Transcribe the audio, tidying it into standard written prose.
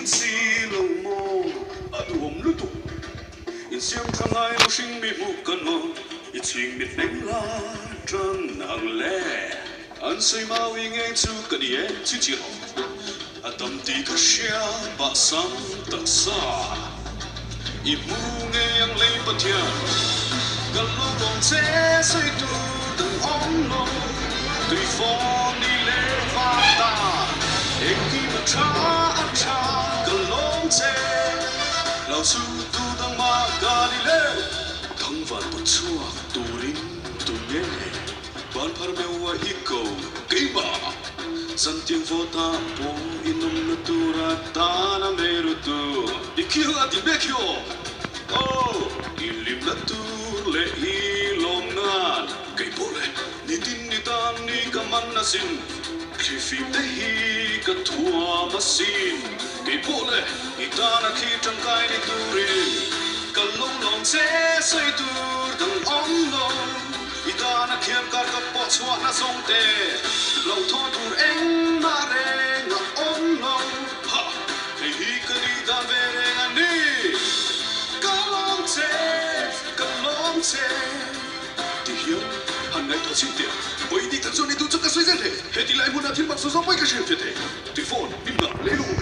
si lo mo aduom lutu in siam thangai lo sing mi mu kan mo i ching mit neng la trăng nang le an sei ma wi nge chu ka die chi chi ho atam ti ka sia ba sam tak sa i mu nge yang lei pa thian kan lo bong che sei tu dang ong lo tui fo ni le va ta e ki ma cha a cha kan lo che lao su tu dang ma ga li le thang van bu chua tu rin tu ye ban phar me wa hi ko ke ba san tiếng vô ta po inum na tu ra ta na me ru tu ikio a ti be kyo oh ilim na tu le i lom nan ke po le ni tin ni tan ni ka man na sin khi fi te hi ka thua ma sin ke po le i ta na khi trong kai ni tu ri ka long long che sei tu dang ong lo i ta na khiam ka po chua na song te lo tho tu eng ma re na ong lo ha he hi ka ni da ve re na ni ka long che ti hiu han ngai tho sin te oi di kan so ni tu chu ka soi zen the he ti lai mu na thil bak so so pai ka shin te ti phone bim na le lu